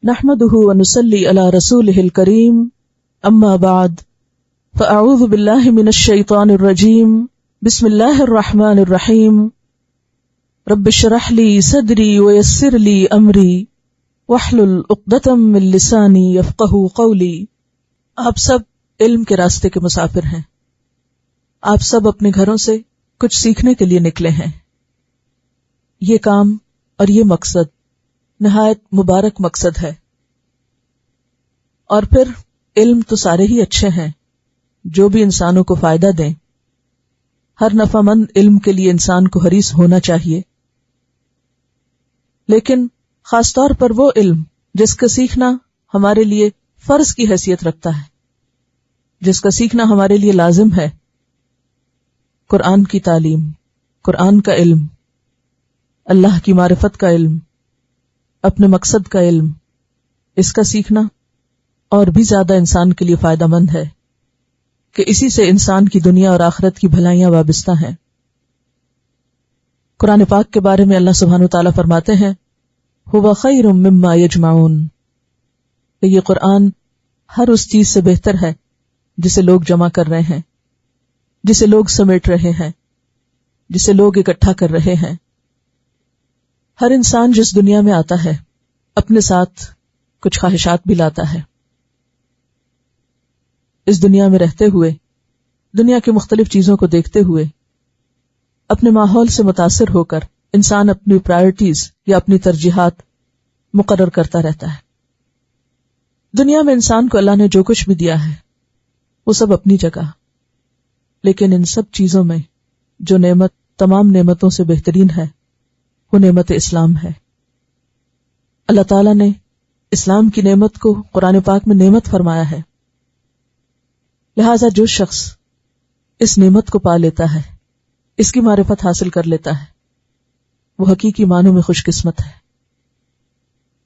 نحمده ونصلي على رسوله الكريم اما بعد فاعوذ بالله من الشيطان الرجيم بسم الله الرحمن الرحيم رب اشرح لي صدري ويسر لي امري واحلل عقدة من لساني يفقهوا قولي۔ آپ سب علم کے راستے کے مسافر ہیں، آپ سب اپنے گھروں سے کچھ سیکھنے کے لیے نکلے ہیں۔ یہ کام اور یہ مقصد نہایت مبارک مقصد ہے، اور پھر علم تو سارے ہی اچھے ہیں جو بھی انسانوں کو فائدہ دیں۔ ہر نفع مند علم کے لیے انسان کو حریص ہونا چاہیے، لیکن خاص طور پر وہ علم جس کا سیکھنا ہمارے لیے فرض کی حیثیت رکھتا ہے، جس کا سیکھنا ہمارے لیے لازم ہے۔ قرآن کی تعلیم، قرآن کا علم، اللہ کی معرفت کا علم، اپنے مقصد کا علم، اس کا سیکھنا اور بھی زیادہ انسان کے لیے فائدہ مند ہے کہ اسی سے انسان کی دنیا اور آخرت کی بھلائیاں وابستہ ہیں۔ قرآن پاک کے بارے میں اللہ سبحانہ وتعالیٰ فرماتے ہیں هو خیر مما یجمعون، کہ یہ قرآن ہر اس چیز سے بہتر ہے جسے لوگ جمع کر رہے ہیں، جسے لوگ سمیٹ رہے ہیں، جسے لوگ اکٹھا کر رہے ہیں۔ ہر انسان جس دنیا میں آتا ہے اپنے ساتھ کچھ خواہشات بھی لاتا ہے۔ اس دنیا میں رہتے ہوئے، دنیا کے مختلف چیزوں کو دیکھتے ہوئے، اپنے ماحول سے متاثر ہو کر انسان اپنی پرائرٹیز یا اپنی ترجیحات مقرر کرتا رہتا ہے۔ دنیا میں انسان کو اللہ نے جو کچھ بھی دیا ہے وہ سب اپنی جگہ، لیکن ان سب چیزوں میں جو نعمت تمام نعمتوں سے بہترین ہے وہ نعمت اسلام ہے۔ اللہ تعالیٰ نے اسلام کی نعمت کو قرآن پاک میں نعمت فرمایا ہے، لہذا جو شخص اس نعمت کو پا لیتا ہے، اس کی معرفت حاصل کر لیتا ہے، وہ حقیقی معنوں میں خوش قسمت ہے۔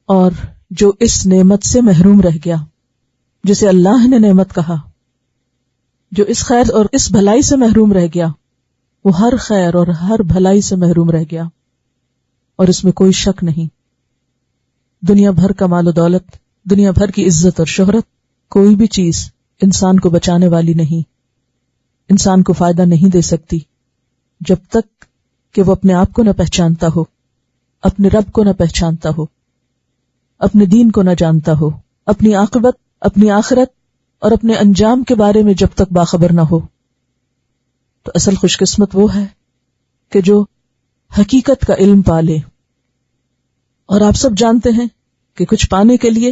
اور جو اس نعمت سے محروم رہ گیا، جسے اللہ نے نعمت کہا، جو اس خیر اور اس بھلائی سے محروم رہ گیا، وہ ہر خیر اور ہر بھلائی سے محروم رہ گیا، اور اس میں کوئی شک نہیں۔ دنیا بھر کا مال و دولت، دنیا بھر کی عزت اور شہرت، کوئی بھی چیز انسان کو بچانے والی نہیں، انسان کو فائدہ نہیں دے سکتی جب تک کہ وہ اپنے آپ کو نہ پہچانتا ہو، اپنے رب کو نہ پہچانتا ہو، اپنے دین کو نہ جانتا ہو، اپنی عاقبت، اپنی آخرت اور اپنے انجام کے بارے میں جب تک باخبر نہ ہو۔ تو اصل خوش قسمت وہ ہے کہ جو حقیقت کا علم پا لے۔ اور آپ سب جانتے ہیں کہ کچھ پانے کے لیے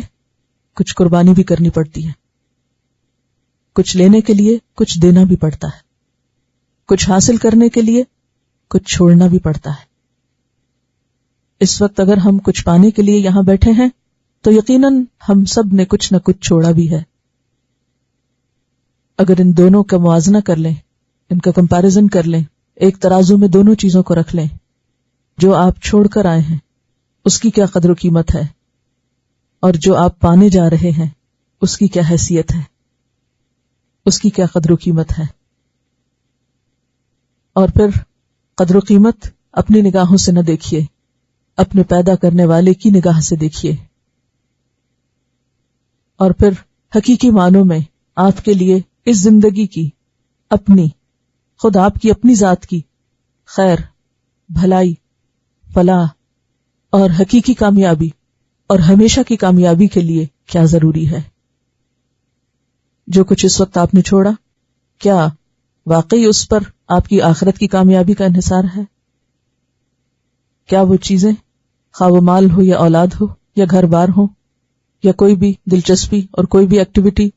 کچھ قربانی بھی کرنی پڑتی ہے، کچھ لینے کے لیے کچھ دینا بھی پڑتا ہے، کچھ حاصل کرنے کے لیے کچھ چھوڑنا بھی پڑتا ہے۔ اس وقت اگر ہم کچھ پانے کے لیے یہاں بیٹھے ہیں تو یقیناً ہم سب نے کچھ نہ کچھ چھوڑا بھی ہے۔ اگر ان دونوں کا موازنہ کر لیں، ان کا کمپیریزن کر لیں، ایک ترازو میں دونوں چیزوں کو رکھ لیں، جو آپ چھوڑ کر آئے ہیں اس کی کیا قدر و قیمت ہے، اور جو آپ پانے جا رہے ہیں اس کی کیا حیثیت ہے، اس کی کیا قدر و قیمت ہے۔ اور پھر قدر و قیمت اپنی نگاہوں سے نہ دیکھیے، اپنے پیدا کرنے والے کی نگاہ سے دیکھیے، اور پھر حقیقی معنوں میں آپ کے لیے اس زندگی کی، اپنی، خود آپ کی اپنی ذات کی خیر، بھلائی، فلاح اور حقیقی کامیابی اور ہمیشہ کی کامیابی کے لیے کیا ضروری ہے۔ جو کچھ اس وقت آپ نے چھوڑا، کیا واقعی اس پر آپ کی آخرت کی کامیابی کا انحصار ہے؟ کیا وہ چیزیں، خواہ وہ مال ہو یا اولاد ہو یا گھر بار ہو یا کوئی بھی دلچسپی اور کوئی بھی ایکٹیویٹی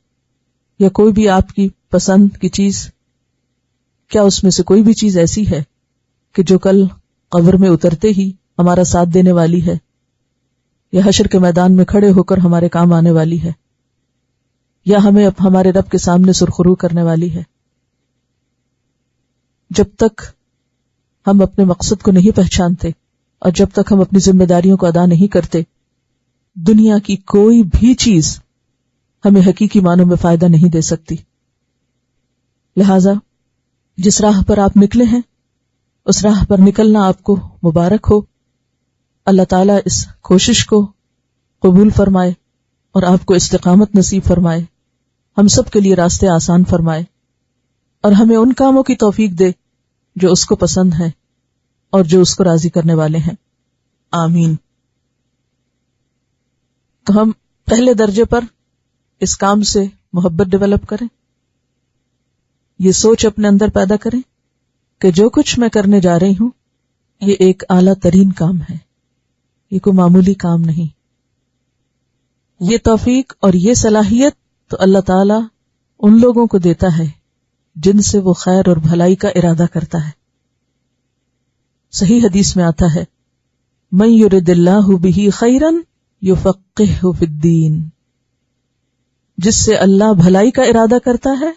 یا کوئی بھی آپ کی پسند کی چیز، کیا اس میں سے کوئی بھی چیز ایسی ہے کہ جو کل قبر میں اترتے ہی ہمارا ساتھ دینے والی ہے، یا حشر کے میدان میں کھڑے ہو کر ہمارے کام آنے والی ہے، یا ہمیں ہمارے رب کے سامنے سرخرو کرنے والی ہے؟ جب تک ہم اپنے مقصد کو نہیں پہچانتے اور جب تک ہم اپنی ذمہ داریوں کو ادا نہیں کرتے، دنیا کی کوئی بھی چیز ہمیں حقیقی معنوں میں فائدہ نہیں دے سکتی۔ لہذا جس راہ پر آپ نکلے ہیں اس راہ پر نکلنا آپ کو مبارک ہو۔ اللہ تعالیٰ اس کوشش کو قبول فرمائے اور آپ کو استقامت نصیب فرمائے، ہم سب کے لیے راستے آسان فرمائے، اور ہمیں ان کاموں کی توفیق دے جو اس کو پسند ہیں اور جو اس کو راضی کرنے والے ہیں، آمین۔ تو ہم پہلے درجے پر اس کام سے محبت ڈیولپ کریں، یہ سوچ اپنے اندر پیدا کریں کہ جو کچھ میں کرنے جا رہی ہوں یہ ایک اعلیٰ ترین کام ہے، یہ کوئی معمولی کام نہیں۔ یہ توفیق اور یہ صلاحیت تو اللہ تعالیٰ ان لوگوں کو دیتا ہے جن سے وہ خیر اور بھلائی کا ارادہ کرتا ہے۔ صحیح حدیث میں آتا ہے، من یرد اللہ بہ خیرا یفقہہ فی الدین، جس سے اللہ بھلائی کا ارادہ کرتا ہے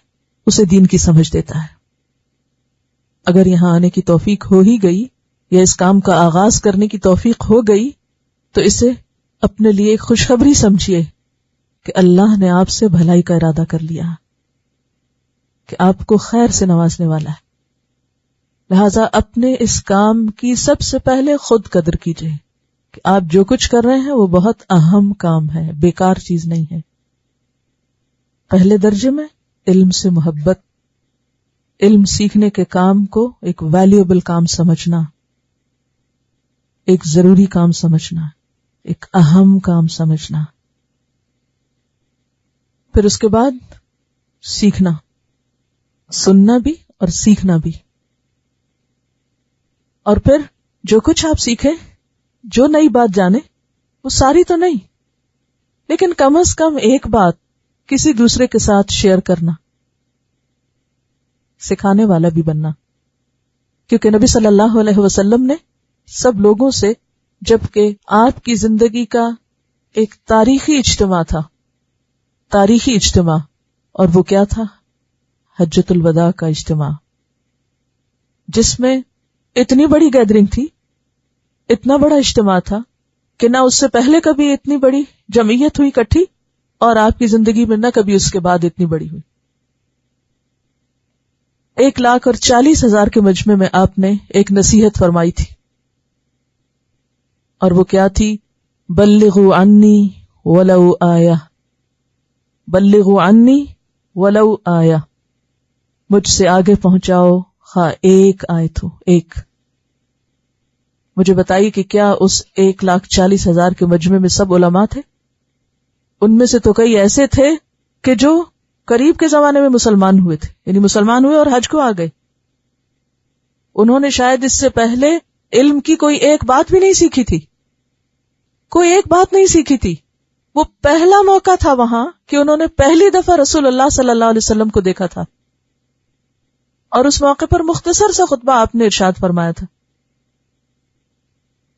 اسے دین کی سمجھ دیتا ہے۔ اگر یہاں آنے کی توفیق ہو ہی گئی یا اس کام کا آغاز کرنے کی توفیق ہو گئی تو اسے اپنے لیے ایک خوشخبری سمجھیے کہ اللہ نے آپ سے بھلائی کا ارادہ کر لیا، کہ آپ کو خیر سے نوازنے والا ہے۔ لہذا اپنے اس کام کی سب سے پہلے خود قدر کیجیے کہ آپ جو کچھ کر رہے ہیں وہ بہت اہم کام ہے، بیکار چیز نہیں ہے۔ پہلے درجے میں علم سے محبت، علم سیکھنے کے کام کو ایک ویلیوبل کام سمجھنا، ایک ضروری کام سمجھنا، ایک اہم کام سمجھنا۔ پھر اس کے بعد سیکھنا، سننا بھی اور سیکھنا بھی۔ اور پھر جو کچھ آپ سیکھیں، جو نئی بات جانے، وہ ساری تو نہیں لیکن کم از کم ایک بات کسی دوسرے کے ساتھ شیئر کرنا، سکھانے والا بھی بننا، کیونکہ نبی صلی اللہ علیہ وسلم نے سب لوگوں سے، جبکہ آپ کی زندگی کا ایک تاریخی اجتماع تھا، تاریخی اجتماع، اور وہ کیا تھا؟ حجۃ الوداع کا اجتماع، جس میں اتنی بڑی گیدرنگ تھی، اتنا بڑا اجتماع تھا کہ نہ اس سے پہلے کبھی اتنی بڑی جمعیت ہوئی اکٹھی، اور آپ کی زندگی میں نہ کبھی اس کے بعد اتنی بڑی ہوئی۔ 1,40,000 کے مجمع میں آپ نے ایک نصیحت فرمائی تھی، اور وہ کیا تھی؟ بلغوا عنی ولو آیہ، بلغوا عنی ولو آیہ، مجھ سے آگے پہنچاؤ خواہ ایک آیت ہو، ایک۔ مجھے بتائیے کہ کیا اس 1,40,000 کے مجمع میں سب علماء تھے؟ ان میں سے تو کئی ایسے تھے کہ جو قریب کے زمانے میں مسلمان ہوئے تھے، یعنی مسلمان ہوئے اور حج کو آ گئے۔ انہوں نے شاید اس سے پہلے علم کی کوئی ایک بات بھی نہیں سیکھی تھی، کوئی ایک بات نہیں سیکھی تھی۔ وہ پہلا موقع تھا وہاں کہ انہوں نے پہلی دفعہ رسول اللہ صلی اللہ علیہ وسلم کو دیکھا تھا، اور اس موقع پر مختصر سا خطبہ آپ نے ارشاد فرمایا تھا،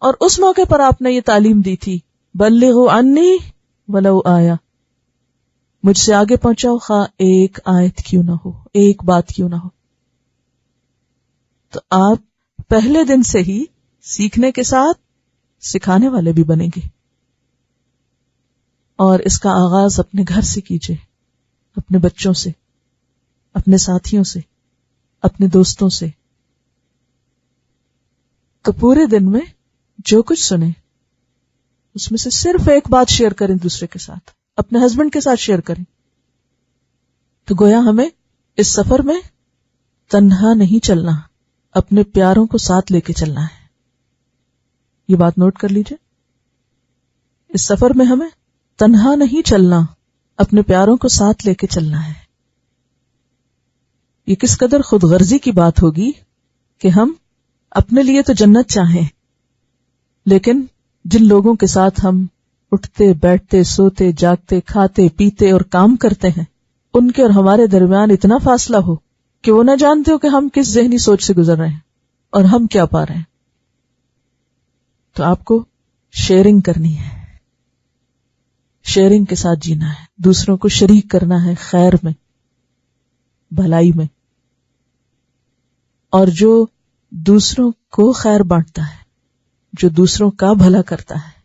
اور اس موقع پر آپ نے یہ تعلیم دی تھی، بلغوا عنی ولو آیہ، مجھ سے آگے پہنچاؤ خواہ ایک آیت کیوں نہ ہو، ایک بات کیوں نہ ہو۔ تو آپ پہلے دن سے ہی سیکھنے کے ساتھ سکھانے والے بھی بنیں گے، اور اس کا آغاز اپنے گھر سے کیجیے، اپنے بچوں سے، اپنے ساتھیوں سے، اپنے دوستوں سے۔ تو پورے دن میں جو کچھ سنیں اس میں سے صرف ایک بات شیئر کریں دوسرے کے ساتھ، اپنے ہسبینڈ کے ساتھ شیئر کریں۔ تو گویا ہمیں اس سفر میں تنہا نہیں چلنا، اپنے پیاروں کو ساتھ لے کے چلنا ہے۔ یہ بات نوٹ کر لیجئے، اس سفر میں ہمیں تنہا نہیں چلنا، اپنے پیاروں کو ساتھ لے کے چلنا ہے۔ یہ کس قدر خود غرضی کی بات ہوگی کہ ہم اپنے لیے تو جنت چاہیں، لیکن جن لوگوں کے ساتھ ہم اٹھتے بیٹھتے سوتے جاگتے کھاتے پیتے اور کام کرتے ہیں، ان کے اور ہمارے درمیان اتنا فاصلہ ہو کہ وہ نہ جانتے ہو کہ ہم کس ذہنی سوچ سے گزر رہے ہیں اور ہم کیا پا رہے ہیں۔ تو آپ کو شیئرنگ کرنی ہے، شیئرنگ کے ساتھ جینا ہے، دوسروں کو شریک کرنا ہے خیر میں، بھلائی میں، اور جو دوسروں کو خیر بانٹتا ہے، جو دوسروں کا بھلا کرتا ہے،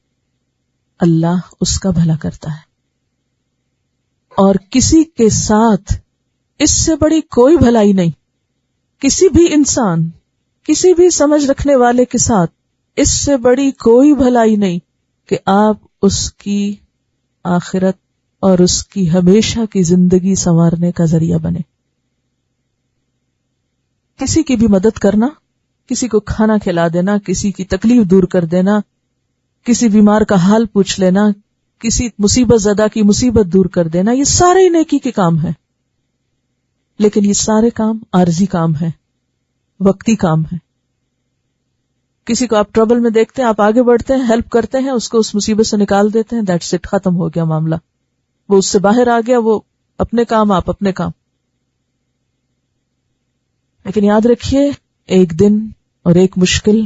اللہ اس کا بھلا کرتا ہے۔ اور کسی کے ساتھ اس سے بڑی کوئی بھلائی نہیں، کسی بھی انسان، کسی بھی سمجھ رکھنے والے کے ساتھ اس سے بڑی کوئی بھلائی نہیں کہ آپ اس کی آخرت اور اس کی ہمیشہ کی زندگی سنوارنے کا ذریعہ بنے. کسی کی بھی مدد کرنا، کسی کو کھانا کھلا دینا، کسی کی تکلیف دور کر دینا، کسی بیمار کا حال پوچھ لینا، کسی مصیبت زدہ کی مصیبت دور کر دینا، یہ سارے نیکی کے کام ہیں. لیکن یہ سارے کام عارضی کام ہیں، وقتی کام ہیں. کسی کو آپ ٹربل میں دیکھتے ہیں، آپ آگے بڑھتے ہیں، ہیلپ کرتے ہیں، اس کو اس مصیبت سے نکال دیتے ہیں، دیٹس اٹ، ختم ہو گیا معاملہ. وہ اس سے باہر آ گیا، وہ اپنے کام، آپ اپنے کام. لیکن یاد رکھیے، ایک دن اور ایک مشکل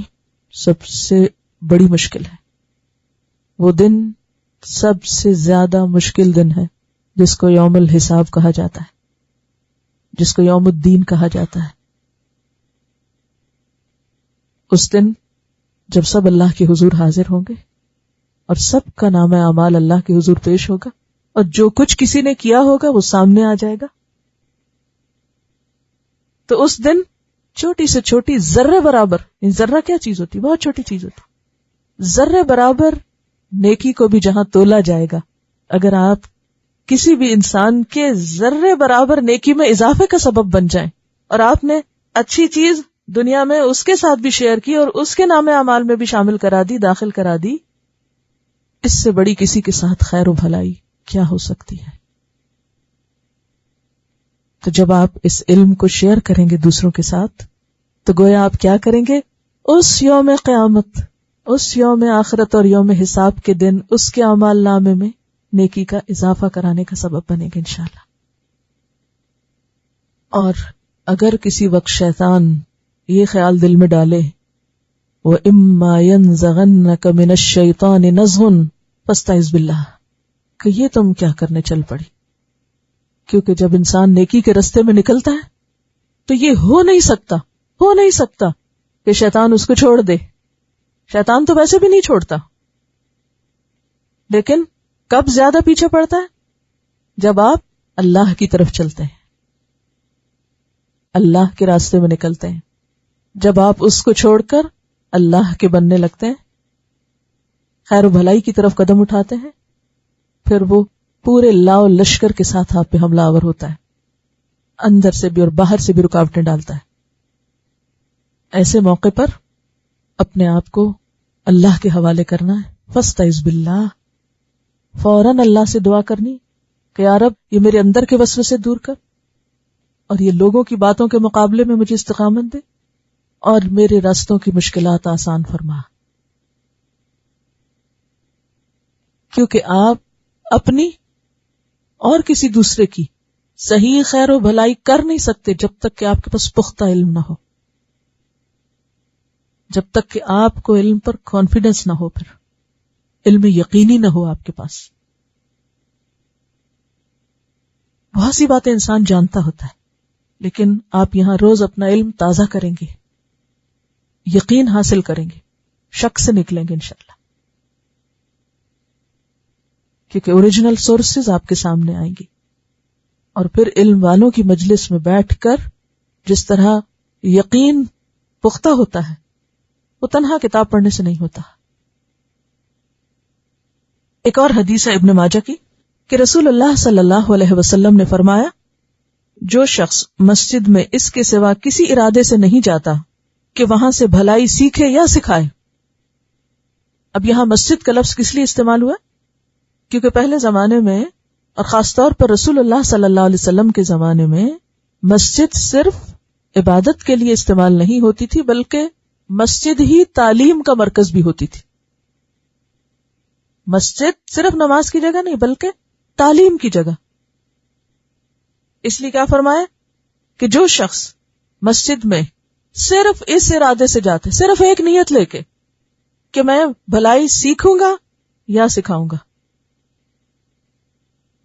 سب سے بڑی مشکل ہے. وہ دن سب سے زیادہ مشکل دن ہے جس کو یوم الحساب کہا جاتا ہے، جس کو یوم الدین کہا جاتا ہے. اس دن جب سب اللہ کے حضور حاضر ہوں گے اور سب کا نام اعمال اللہ کے حضور پیش ہوگا، اور جو کچھ کسی نے کیا ہوگا وہ سامنے آ جائے گا. تو اس دن چھوٹی سے چھوٹی ذرے برابر، ذرہ کیا چیز ہوتی؟ بہت چھوٹی چیز ہوتی. ذرے برابر نیکی کو بھی جہاں تولا جائے گا، اگر آپ کسی بھی انسان کے ذرے برابر نیکی میں اضافے کا سبب بن جائیں، اور آپ نے اچھی چیز دنیا میں اس کے ساتھ بھی شیئر کی اور اس کے نام اعمال میں بھی شامل کرا دی، داخل کرا دی، اس سے بڑی کسی کے ساتھ خیر و بھلائی کیا ہو سکتی ہے؟ تو جب آپ اس علم کو شیئر کریں گے دوسروں کے ساتھ، تو گویا آپ کیا کریں گے؟ اس یوم قیامت، اس یوم آخرت اور یوم حساب کے دن اس کے اعمال نامے میں نیکی کا اضافہ کرانے کا سبب بنے گا انشاءاللہ. اور اگر کسی وقت شیطان یہ خیال دل میں ڈالے، وَإِمَّا يَنزَغَنَّكَ مِنَ الشَّيْطَانِ نَزْغٌ فَاسْتَعِذْ بِاللَّهِ، کہ یہ تم کیا کرنے چل پڑی. کیونکہ جب انسان نیکی کے رستے میں نکلتا ہے تو یہ ہو نہیں سکتا کہ شیطان اس کو چھوڑ دے. شیطان تو ویسے بھی نہیں چھوڑتا، لیکن کب زیادہ پیچھے پڑتا ہے؟ جب آپ اللہ کی طرف چلتے ہیں، اللہ کے راستے میں نکلتے ہیں، جب آپ اس کو چھوڑ کر اللہ کے بننے لگتے ہیں، خیر و بھلائی کی طرف قدم اٹھاتے ہیں، پھر وہ پورے لاؤ لشکر کے ساتھ آپ پہ حملہ آور ہوتا ہے، اندر سے بھی اور باہر سے بھی رکاوٹیں ڈالتا ہے. ایسے موقع پر اپنے آپ کو اللہ کے حوالے کرنا ہے. فاستعذ باللہ، فوراً اللہ سے دعا کرنی کہ یا رب یہ میرے اندر کے وسوسے دور کر، اور یہ لوگوں کی باتوں کے مقابلے میں مجھے استقامت دے، اور میرے راستوں کی مشکلات آسان فرما. کیونکہ آپ اپنی اور کسی دوسرے کی صحیح خیر و بھلائی کر نہیں سکتے جب تک کہ آپ کے پاس پختہ علم نہ ہو، جب تک کہ آپ کو علم پر کانفیڈنس نہ ہو، پھر علم یقینی نہ ہو آپ کے پاس. بہت سی باتیں انسان جانتا ہوتا ہے، لیکن آپ یہاں روز اپنا علم تازہ کریں گے، یقین حاصل کریں گے، شک سے نکلیں گے انشاءاللہ، کیونکہ اوریجنل سورسز آپ کے سامنے آئیں گی. اور پھر علم والوں کی مجلس میں بیٹھ کر جس طرح یقین پختہ ہوتا ہے، وہ تنہا کتاب پڑھنے سے نہیں ہوتا. ایک اور حدیث ہے ابن ماجہ کی کہ رسول اللہ صلی اللہ علیہ وسلم نے فرمایا، جو شخص مسجد میں اس کے سوا کسی ارادے سے نہیں جاتا کہ وہاں سے بھلائی سیکھے یا سکھائے. اب یہاں مسجد کا لفظ کس لیے استعمال ہوا؟ کیونکہ پہلے زمانے میں، اور خاص طور پر رسول اللہ صلی اللہ علیہ وسلم کے زمانے میں، مسجد صرف عبادت کے لیے استعمال نہیں ہوتی تھی، بلکہ مسجد ہی تعلیم کا مرکز بھی ہوتی تھی. مسجد صرف نماز کی جگہ نہیں بلکہ تعلیم کی جگہ. اس لیے کیا فرمایا کہ جو شخص مسجد میں صرف اس ارادے سے جاتے، صرف ایک نیت لے کے کہ میں بھلائی سیکھوں گا یا سکھاؤں گا،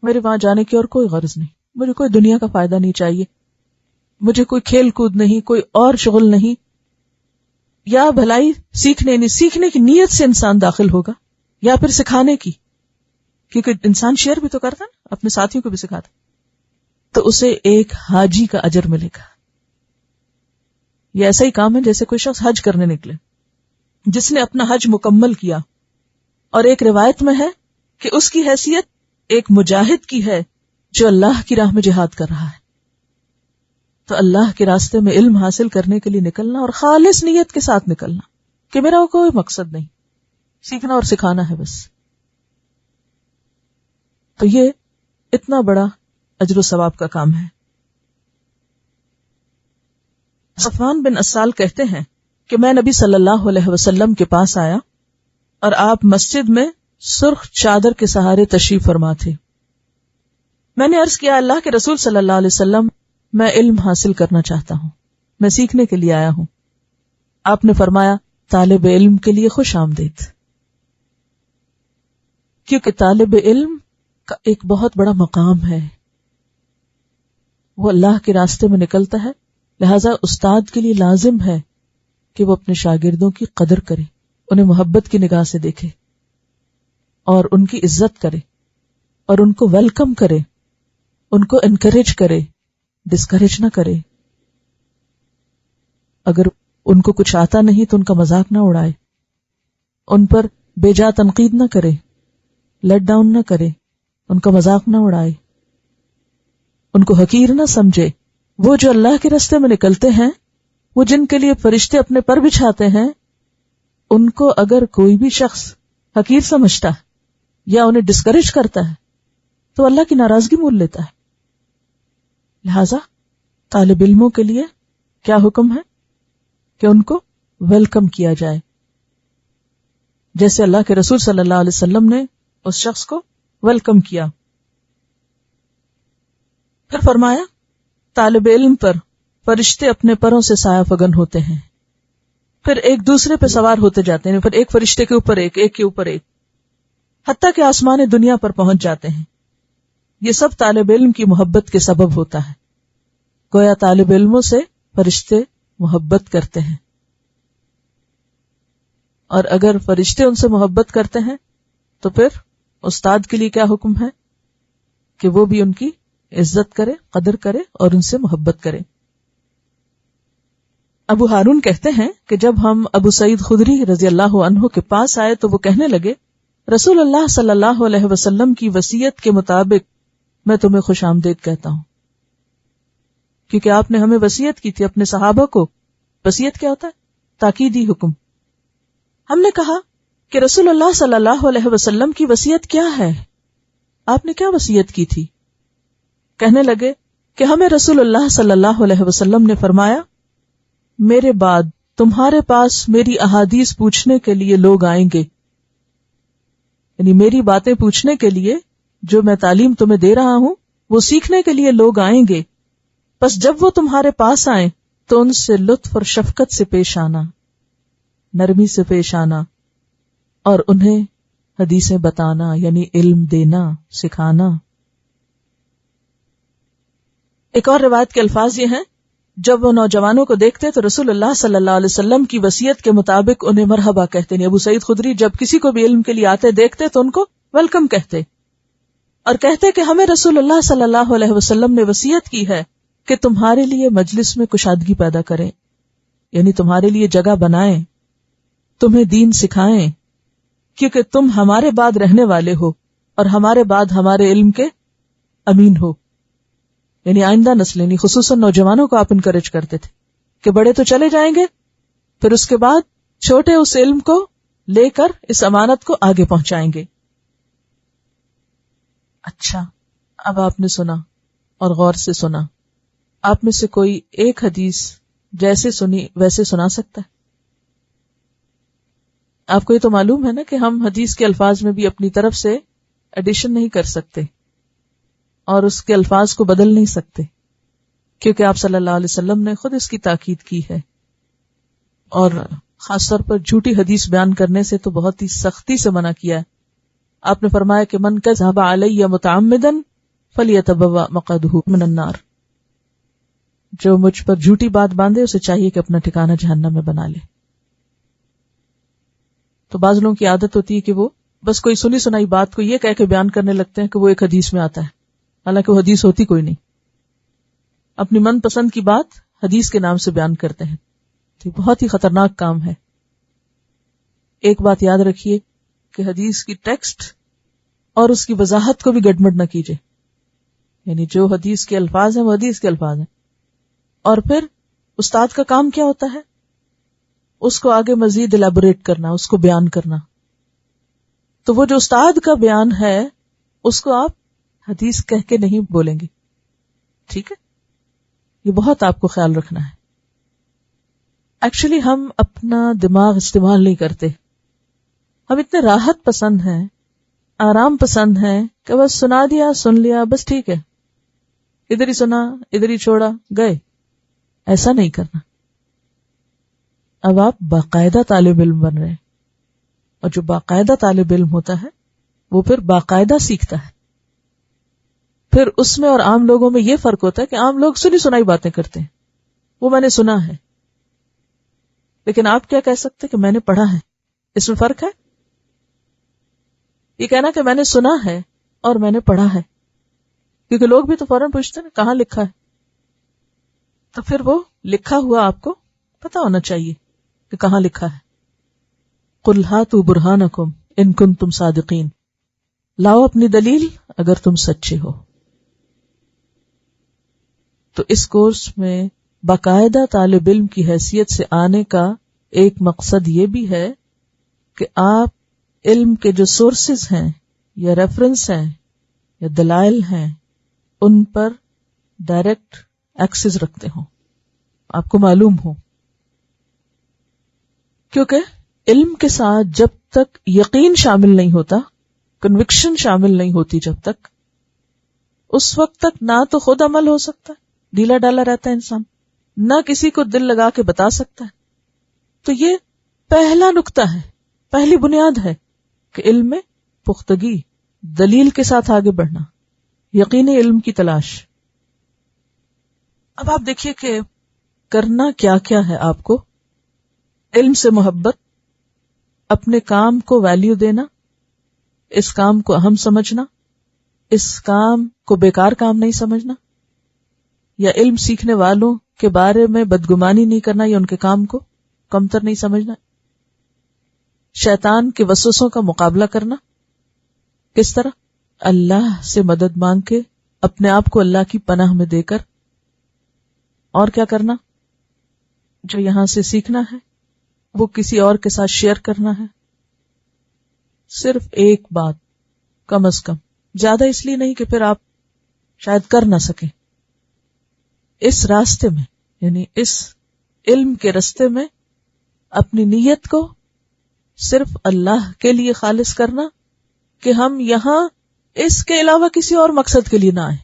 میرے وہاں جانے کی اور کوئی غرض نہیں، مجھے کوئی دنیا کا فائدہ نہیں چاہیے، مجھے کوئی کھیل کود نہیں، کوئی اور شغل نہیں، یا بھلائی سیکھنے کی نیت سے انسان داخل ہوگا، یا پھر سکھانے کی، کیونکہ انسان شیئر بھی تو کرتا ہے، اپنے ساتھیوں کو بھی سکھاتا، تو اسے ایک حاجی کا اجر ملے گا. یہ ایسا ہی کام ہے جیسے کوئی شخص حج کرنے نکلے، جس نے اپنا حج مکمل کیا، اور ایک روایت میں ہے کہ اس کی حیثیت ایک مجاہد کی ہے جو اللہ کی راہ میں جہاد کر رہا ہے. تو اللہ کے راستے میں علم حاصل کرنے کے لیے نکلنا اور خالص نیت کے ساتھ نکلنا کہ میرا کوئی مقصد نہیں، سیکھنا اور سکھانا ہے بس. تو یہ اتنا بڑا اجر و ثواب کا کام ہے. صفوان بن اسال کہتے ہیں کہ میں نبی صلی اللہ علیہ وسلم کے پاس آیا اور آپ مسجد میں سرخ چادر کے سہارے تشریف فرما تھے. میں نے عرض کیا اللہ کے رسول صلی اللہ علیہ وسلم میں علم حاصل کرنا چاہتا ہوں، میں سیکھنے کے لیے آیا ہوں. آپ نے فرمایا طالب علم کے لیے خوش آمدید، کیونکہ طالب علم کا ایک بہت بڑا مقام ہے، وہ اللہ کے راستے میں نکلتا ہے. لہذا استاد کے لیے لازم ہے کہ وہ اپنے شاگردوں کی قدر کرے، انہیں محبت کی نگاہ سے دیکھے اور ان کی عزت کرے اور ان کو ویلکم کرے، ان کو انکریج کرے، ڈسکریج نہ کرے. اگر ان کو کچھ آتا نہیں تو ان کا مذاق نہ اڑائے، ان پر بے جا تنقید نہ کرے، لیٹ ڈاؤن نہ کرے، ان کا مذاق نہ اڑائے، ان کو حقیر نہ سمجھے. وہ جو اللہ کے راستے میں نکلتے ہیں، وہ جن کے لیے فرشتے اپنے پر بچھاتے ہیں، ان کو اگر کوئی بھی شخص حقیر سمجھتا ہے یا انہیں ڈسکریج کرتا ہے تو اللہ کی ناراضگی مول لیتا ہے. لہذا طالب علموں کے لیے کیا حکم ہے کہ ان کو ویلکم کیا جائے، جیسے اللہ کے رسول صلی اللہ علیہ وسلم نے اس شخص کو ویلکم کیا. پھر فرمایا طالب علم پر فرشتے اپنے پروں سے سایہ فگن ہوتے ہیں، پھر ایک دوسرے پہ سوار ہوتے جاتے ہیں، پھر ایک فرشتے کے اوپر ایک، ایک کے اوپر ایک، حتیٰ کہ آسمان دنیا پر پہنچ جاتے ہیں. یہ سب طالب علم کی محبت کے سبب ہوتا ہے. گویا طالب علموں سے فرشتے محبت کرتے ہیں، اور اگر فرشتے ان سے محبت کرتے ہیں تو پھر استاد کے لیے کیا حکم ہے کہ وہ بھی ان کی عزت کرے، قدر کرے اور ان سے محبت کرے. ابو ہارون کہتے ہیں کہ جب ہم ابو سعید خدری رضی اللہ عنہ کے پاس آئے تو وہ کہنے لگے رسول اللہ صلی اللہ علیہ وسلم کی وصیت کے مطابق میں تمہیں خوش آمدید کہتا ہوں، کیونکہ آپ نے ہمیں وصیت کی تھی اپنے صحابہ کو. وصیت کیا ہوتا ہے؟ تاکیدی حکم. ہم نے کہا کہ رسول اللہ صلی اللہ علیہ وسلم کی وصیت کیا ہے؟ آپ نے کیا وصیت کی تھی؟ کہنے لگے کہ ہمیں رسول اللہ صلی اللہ علیہ وسلم نے فرمایا میرے بعد تمہارے پاس میری احادیث پوچھنے کے لیے لوگ آئیں گے، یعنی میری باتیں پوچھنے کے لیے جو میں تعلیم تمہیں دے رہا ہوں وہ سیکھنے کے لیے لوگ آئیں گے. بس جب وہ تمہارے پاس آئیں تو ان سے لطف اور شفقت سے پیش آنا، نرمی سے پیش آنا، اور انہیں حدیثیں بتانا، یعنی علم دینا، سکھانا. ایک اور روایت کے الفاظ یہ ہیں جب وہ نوجوانوں کو دیکھتے تو رسول اللہ صلی اللہ علیہ وسلم کی وصیت کے مطابق انہیں مرحبا کہتے ہیں. ابو سعید خدری جب کسی کو بھی علم کے لیے آتے دیکھتے تو ان کو ویلکم کہتے اور کہتے کہ ہمیں رسول اللہ صلی اللہ علیہ وسلم نے وصیت کی ہے کہ تمہارے لیے مجلس میں کشادگی پیدا کریں، یعنی تمہارے لیے جگہ بنائیں، تمہیں دین سکھائیں، کیونکہ تم ہمارے بعد رہنے والے ہو اور ہمارے بعد ہمارے علم کے امین ہو. یعنی آئندہ نسل، یعنی خصوصاً نوجوانوں کو آپ انکریج کرتے تھے کہ بڑے تو چلے جائیں گے، پھر اس کے بعد چھوٹے اس علم کو لے کر اس امانت کو آگے پہنچائیں گے. اچھا، اب آپ نے سنا اور غور سے سنا. آپ میں سے کوئی ایک حدیث جیسے سنی ویسے سنا سکتا ہے؟ آپ کو یہ تو معلوم ہے نا کہ ہم حدیث کے الفاظ میں بھی اپنی طرف سے ایڈیشن نہیں کر سکتے اور اس کے الفاظ کو بدل نہیں سکتے، کیونکہ آپ صلی اللہ علیہ وسلم نے خود اس کی تاکید کی ہے. اور خاص طور پر جھوٹی حدیث بیان کرنے سے تو بہت ہی سختی سے منع کیا ہے. آپ نے فرمایا کہ من کذب علی متعمدا فلیتبوأ مقعدہ من النار، جو مجھ پر جھوٹی بات باندھے اسے چاہیے کہ اپنا ٹھکانہ جہنم میں بنا لے. تو بعض لوگوں کی عادت ہوتی ہے کہ وہ بس کوئی سنی سنائی بات کو یہ کہہ کے بیان کرنے لگتے ہیں کہ وہ ایک حدیث میں آتا ہے، حالانکہ وہ حدیث ہوتی کوئی نہیں. اپنی من پسند کی بات حدیث کے نام سے بیان کرتے ہیں. تو بہت ہی خطرناک کام ہے. ایک بات یاد رکھیے کہ حدیث کی ٹیکسٹ اور اس کی وضاحت کو بھی گڈمڈ نہ کیجیے. یعنی جو حدیث کے الفاظ ہیں وہ حدیث کے الفاظ ہیں. اور پھر استاد کا کام کیا ہوتا ہے؟ اس کو آگے مزید الیبوریٹ کرنا، اس کو بیان کرنا. تو وہ جو استاد کا بیان ہے اس کو آپ حدیث کہہ کے نہیں بولیں گے. ٹھیک ہے، یہ بہت آپ کو خیال رکھنا ہے. ایکچولی ہم اپنا دماغ استعمال نہیں کرتے. ہم اتنے راحت پسند ہیں، آرام پسند ہیں کہ بس سنا دیا، سن لیا، بس ٹھیک ہے، ادھر ہی سنا، ادھر ہی چھوڑا، گئے. ایسا نہیں کرنا. اب آپ باقاعدہ طالب علم بن رہے ہیں، اور جو باقاعدہ طالب علم ہوتا ہے وہ پھر باقاعدہ سیکھتا ہے. پھر اس میں اور عام لوگوں میں یہ فرق ہوتا ہے کہ عام لوگ سنی سنائی باتیں کرتے ہیں، وہ میں نے سنا ہے. لیکن آپ کیا کہہ سکتے کہ میں نے پڑھا ہے؟ اس میں فرق ہے. یہ کہنا کہ میں نے سنا ہے اور میں نے پڑھا ہے، کیونکہ لوگ بھی تو فوراً پوچھتے ہیں کہاں لکھا ہے. تو پھر وہ لکھا ہوا آپ کو پتا ہونا چاہیے کہ کہاں لکھا ہے. قُلْ هَاتُوا بُرْهَانَكُمْ إِن كُنتُمْ صَادِقِينَ، لاؤ اپنی دلیل اگر تم سچے ہو. تو اس کورس میں باقاعدہ طالب علم کی حیثیت سے آنے کا ایک مقصد یہ بھی ہے کہ آپ علم کے جو سورسز ہیں یا ریفرنس ہیں یا دلائل ہیں ان پر ڈائریکٹ ایکسس رکھتے ہوں، آپ کو معلوم ہو. کیونکہ علم کے ساتھ جب تک یقین شامل نہیں ہوتا، کنوکشن شامل نہیں ہوتی، جب تک اس وقت تک نہ تو خود عمل ہو سکتا ہے، ڈھیلا ڈالا رہتا ہے انسان، نہ کسی کو دل لگا کے بتا سکتا ہے. تو یہ پہلا نقطہ ہے، پہلی بنیاد ہے کہ علم میں پختگی، دلیل کے ساتھ آگے بڑھنا، یقینی علم کی تلاش. اب آپ دیکھیے کہ کرنا کیا کیا ہے. آپ کو علم سے محبت، اپنے کام کو ویلیو دینا، اس کام کو اہم سمجھنا، اس کام کو بیکار کام نہیں سمجھنا، یا علم سیکھنے والوں کے بارے میں بدگمانی نہیں کرنا یا ان کے کام کو کمتر نہیں سمجھنا. شیطان کے وسوسوں کا مقابلہ کرنا. کس طرح؟ اللہ سے مدد مانگ کے، اپنے آپ کو اللہ کی پناہ میں دے کر. اور کیا کرنا؟ جو یہاں سے سیکھنا ہے وہ کسی اور کے ساتھ شیئر کرنا ہے. صرف ایک بات، کم از کم، زیادہ اس لیے نہیں کہ پھر آپ شاید کر نہ سکیں. اس راستے میں، یعنی اس علم کے راستے میں اپنی نیت کو صرف اللہ کے لیے خالص کرنا، کہ ہم یہاں اس کے علاوہ کسی اور مقصد کے لیے نہ آئیں،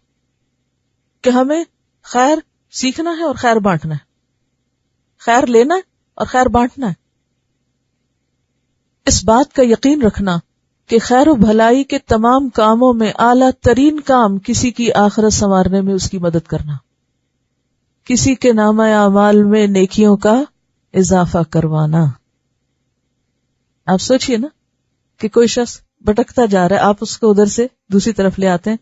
کہ ہمیں خیر سیکھنا ہے اور خیر بانٹنا ہے، خیر لینا ہے اور خیر بانٹنا ہے. اس بات کا یقین رکھنا کہ خیر و بھلائی کے تمام کاموں میں اعلیٰ ترین کام کسی کی آخرت سنوارنے میں اس کی مدد کرنا، کسی کے نامہ اعمال میں نیکیوں کا اضافہ کروانا. آپ سوچئے نا کہ کوئی شخص بھٹکتا جا رہا ہے، آپ اس کو ادھر سے دوسری طرف لے آتے ہیں.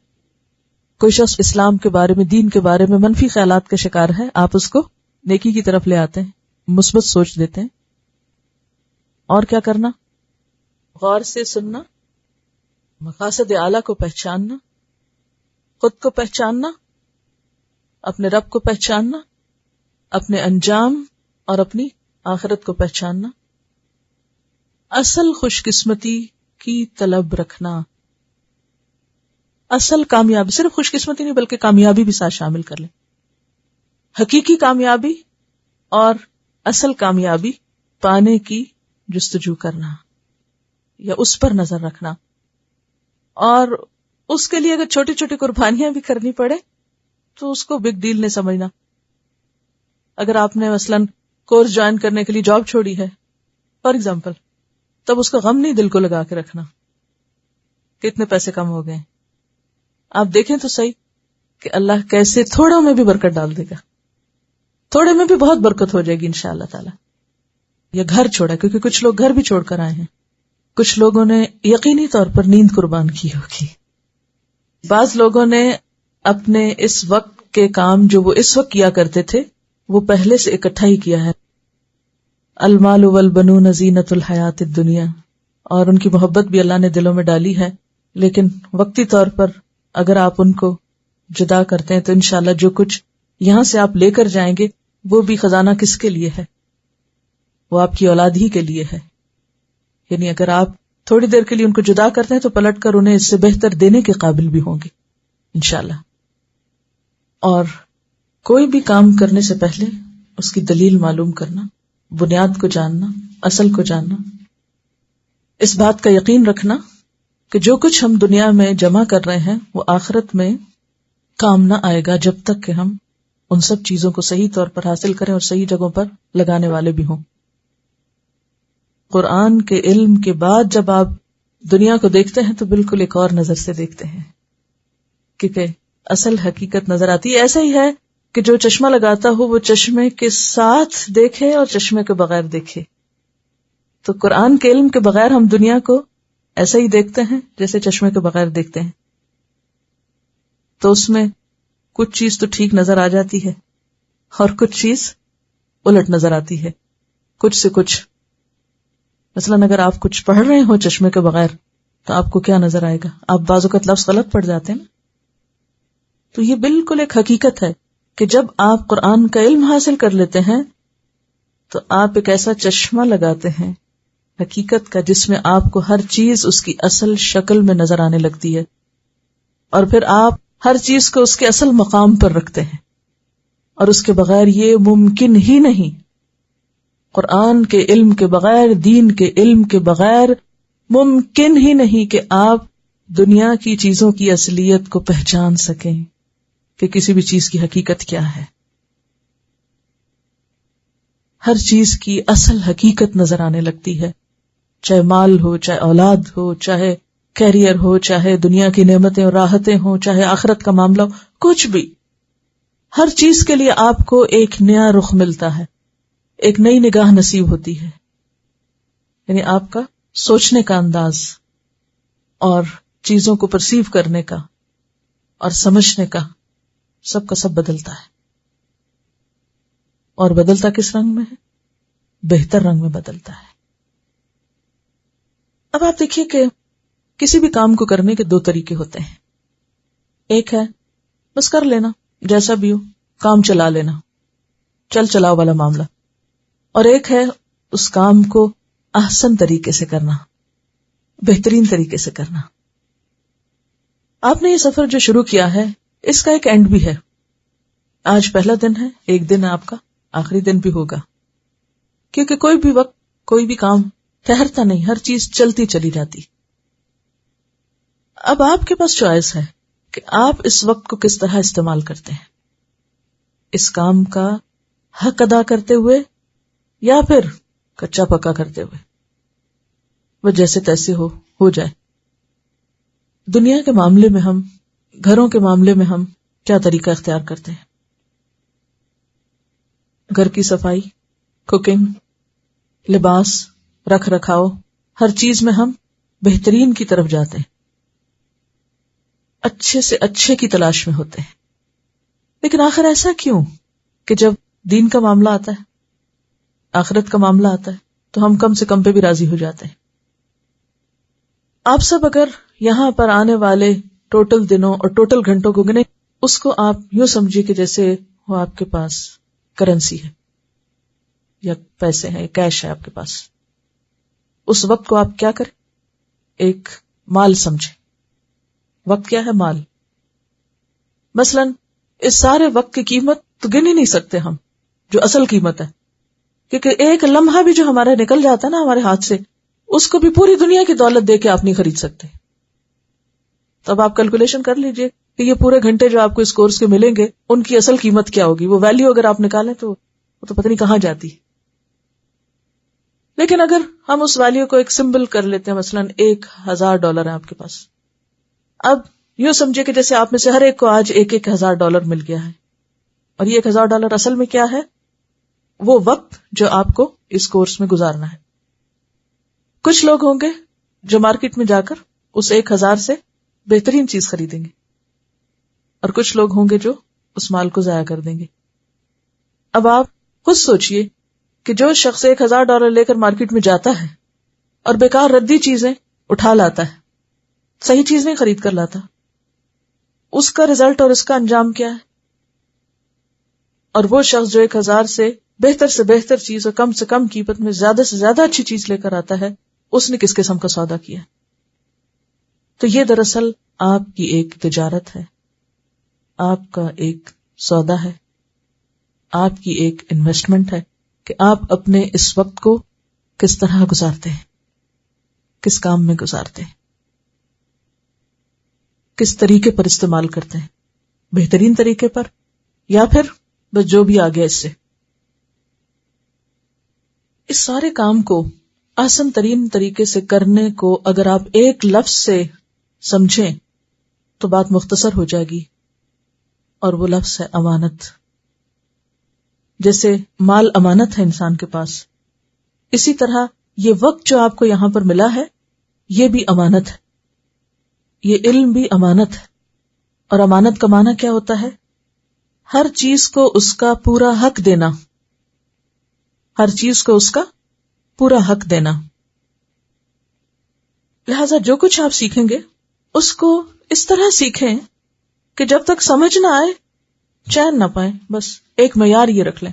کوئی شخص اسلام کے بارے میں، دین کے بارے میں منفی خیالات کا شکار ہے، آپ اس کو نیکی کی طرف لے آتے ہیں، مثبت سوچ دیتے ہیں. اور کیا کرنا؟ غور سے سننا، مقاصد اعلیٰ کو پہچاننا، خود کو پہچاننا، اپنے رب کو پہچاننا، اپنے انجام اور اپنی آخرت کو پہچاننا. اصل خوش قسمتی کی طلب رکھنا. اصل کامیابی، صرف خوش قسمتی نہیں بلکہ کامیابی بھی ساتھ شامل کر لیں. حقیقی کامیابی اور اصل کامیابی پانے کی جستجو کرنا یا اس پر نظر رکھنا، اور اس کے لیے اگر چھوٹی چھوٹی قربانیاں بھی کرنی پڑے تو اس کو بگ ڈیل نہیں سمجھنا. اگر آپ نے مثلاً کورس جوائن کرنے کے لیے جاب چھوڑی ہے فار ایگزامپل، تب اس کا غم نہیں دل کو لگا کے رکھنا کہ اتنے پیسے کم ہو گئے. آپ دیکھیں تو صحیح کہ اللہ کیسے تھوڑوں میں بھی برکت ڈال دے گا، تھوڑے میں بھی بہت برکت ہو جائے گی انشاءاللہ تعالی. یا گھر چھوڑا، کیونکہ کچھ لوگ گھر بھی چھوڑ کر آئے ہیں، کچھ لوگوں نے یقینی طور پر نیند قربان کی ہوگی، بعض لوگوں نے اپنے اس وقت کے کام جو وہ اس وقت کیا کرتے تھے وہ پہلے سے اکٹھا ہی کیا ہے. المال والبنون زینت الحیات الدنیا، اور ان کی محبت بھی اللہ نے دلوں میں ڈالی ہے لیکن وقتی طور پر اگر آپ ان کو جدا کرتے ہیں تو انشاءاللہ جو کچھ یہاں سے آپ لے کر جائیں گے وہ بھی خزانہ کس کے لیے ہے؟ وہ آپ کی اولاد ہی کے لیے ہے. یعنی اگر آپ تھوڑی دیر کے لیے ان کو جدا کرتے ہیں تو پلٹ کر انہیں اس سے بہتر دینے کے قابل بھی ہوں گے انشاءاللہ. اور کوئی بھی کام کرنے سے پہلے اس کی دلیل معلوم کرنا، بنیاد کو جاننا، اصل کو جاننا، اس بات کا یقین رکھنا کہ جو کچھ ہم دنیا میں جمع کر رہے ہیں وہ آخرت میں کام نہ آئے گا جب تک کہ ہم ان سب چیزوں کو صحیح طور پر حاصل کریں اور صحیح جگہوں پر لگانے والے بھی ہوں. قرآن کے علم کے بعد جب آپ دنیا کو دیکھتے ہیں تو بالکل ایک اور نظر سے دیکھتے ہیں، کیونکہ اصل حقیقت نظر آتی ہے. ایسا ہی ہے کہ جو چشمہ لگاتا ہو وہ چشمے کے ساتھ دیکھے اور چشمے کے بغیر دیکھے. تو قرآن کے علم کے بغیر ہم دنیا کو ایسا ہی دیکھتے ہیں جیسے چشمے کے بغیر دیکھتے ہیں. تو اس میں کچھ چیز تو ٹھیک نظر آ جاتی ہے اور کچھ چیز الٹ نظر آتی ہے. کچھ سے کچھ، مثلاً اگر آپ کچھ پڑھ رہے ہو چشمے کے بغیر تو آپ کو کیا نظر آئے گا؟ آپ بعض اوقات لفظ غلط پڑھ جاتے ہیں. تو یہ بالکل ایک حقیقت ہے کہ جب آپ قرآن کا علم حاصل کر لیتے ہیں تو آپ ایک ایسا چشمہ لگاتے ہیں حقیقت کا جس میں آپ کو ہر چیز اس کی اصل شکل میں نظر آنے لگتی ہے، اور پھر آپ ہر چیز کو اس کے اصل مقام پر رکھتے ہیں. اور اس کے بغیر یہ ممکن ہی نہیں. قرآن کے علم کے بغیر، دین کے علم کے بغیر ممکن ہی نہیں کہ آپ دنیا کی چیزوں کی اصلیت کو پہچان سکیں کہ کسی بھی چیز کی حقیقت کیا ہے. ہر چیز کی اصل حقیقت نظر آنے لگتی ہے، چاہے مال ہو، چاہے اولاد ہو، چاہے کیریئر ہو، چاہے دنیا کی نعمتیں اور راحتیں ہوں، چاہے آخرت کا معاملہ ہو، کچھ بھی. ہر چیز کے لیے آپ کو ایک نیا رخ ملتا ہے، ایک نئی نگاہ نصیب ہوتی ہے. یعنی آپ کا سوچنے کا انداز اور چیزوں کو پرسیو کرنے کا اور سمجھنے کا سب بدلتا ہے. اور بدلتا کس رنگ میں ہے؟ بہتر رنگ میں بدلتا ہے. اب آپ دیکھیے کہ کسی بھی کام کو کرنے کے دو طریقے ہوتے ہیں. ایک ہے بس کر لینا، جیسا بھی ہو کام چلا لینا، چل چلاؤ والا معاملہ. اور ایک ہے اس کام کو احسن طریقے سے کرنا، بہترین طریقے سے کرنا. آپ نے یہ سفر جو شروع کیا ہے اس کا ایک اینڈ بھی ہے. آج پہلا دن ہے، ایک دن آپ کا آخری دن بھی ہوگا، کیونکہ کوئی بھی وقت کوئی بھی کام ٹھہرتا نہیں، ہر چیز چلتی چلی جاتی. اب آپ کے پاس چوائس ہے کہ آپ اس وقت کو کس طرح استعمال کرتے ہیں، اس کام کا حق ادا کرتے ہوئے یا پھر کچا پکا کرتے ہوئے. وہ جیسے تیسے ہو جائے. دنیا کے معاملے میں ہم، گھروں کے معاملے میں ہم کیا طریقہ اختیار کرتے ہیں؟ گھر کی صفائی، کوکنگ، لباس، رکھ رکھاؤ، ہر چیز میں ہم بہترین کی طرف جاتے ہیں، اچھے سے اچھے کی تلاش میں ہوتے ہیں. لیکن آخر ایسا کیوں کہ جب دین کا معاملہ آتا ہے، آخرت کا معاملہ آتا ہے تو ہم کم سے کم پہ بھی راضی ہو جاتے ہیں؟ آپ سب اگر یہاں پر آنے والے ٹوٹل دنوں اور ٹوٹل گھنٹوں کو گنے، اس کو آپ یوں سمجھیے کہ جیسے وہ آپ کے پاس کرنسی ہے یا پیسے ہیں، کیش ہے آپ کے پاس. اس وقت کو آپ کیا کریں؟ ایک مال سمجھیں. وقت کیا ہے؟ مال. مثلاً اس سارے وقت کی قیمت تو گن ہی نہیں سکتے ہم، جو اصل قیمت ہے، کیونکہ ایک لمحہ بھی جو ہمارا نکل جاتا ہے نا ہمارے ہاتھ سے، اس کو بھی پوری دنیا کی دولت دے کے آپ نہیں خرید سکتے. تو اب آپ کیلکولیشن کر لیجئے کہ یہ پورے گھنٹے جو آپ کو اس کورس کے ملیں گے ان کی اصل قیمت کیا ہوگی. وہ ویلیو اگر آپ نکالیں تو وہ تو پتہ نہیں کہاں جاتی. لیکن اگر ہم اس ویلیو کو ایک سمبل کر لیتے ہیں، مثلاً $1,000 ہے آپ کے پاس. اب یوں سمجھے کہ جیسے آپ میں سے ہر ایک کو آج $1,000 مل گیا ہے، اور یہ $1,000 اصل میں کیا ہے؟ وہ وقت جو آپ کو اس کورس میں گزارنا ہے. کچھ لوگ ہوں گے جو مارکیٹ میں جا کر اس 1,000 سے بہترین چیز خریدیں گے، اور کچھ لوگ ہوں گے جو اس مال کو ضائع کر دیں گے. اب آپ خود سوچئے کہ جو شخص $1,000 لے کر مارکیٹ میں جاتا ہے اور بیکار ردی چیزیں اٹھا لاتا ہے، صحیح چیز نہیں خرید کر لاتا، اس کا رزلٹ اور اس کا انجام کیا ہے؟ اور وہ شخص جو 1000 سے بہتر چیز اور کم سے کم قیمت میں زیادہ سے زیادہ اچھی چیز لے کر آتا ہے، اس نے کس قسم کا سودا کیا؟ تو یہ دراصل آپ کی ایک تجارت ہے، آپ کا ایک سودا ہے، آپ کی ایک انویسٹمنٹ ہے کہ آپ اپنے اس وقت کو کس طرح گزارتے ہیں، کس کام میں گزارتے ہیں، کس طریقے پر استعمال کرتے ہیں، بہترین طریقے پر یا پھر بس جو بھی آ گیا اس سے۔ اس سارے کام کو آسان ترین طریقے سے کرنے کو اگر آپ ایک لفظ سے سمجھیں تو بات مختصر ہو جائے گی، اور وہ لفظ ہے امانت۔ جیسے مال امانت ہے انسان کے پاس، اسی طرح یہ وقت جو آپ کو یہاں پر ملا ہے یہ بھی امانت ہے، یہ علم بھی امانت ہے۔ اور امانت کا معنی کیا ہوتا ہے؟ ہر چیز کو اس کا پورا حق دینا، ہر چیز کو اس کا پورا حق دینا۔ لہذا جو کچھ آپ سیکھیں گے اس کو اس طرح سیکھیں کہ جب تک سمجھ نہ آئے چین نہ پائیں، بس ایک معیار یہ رکھ لیں۔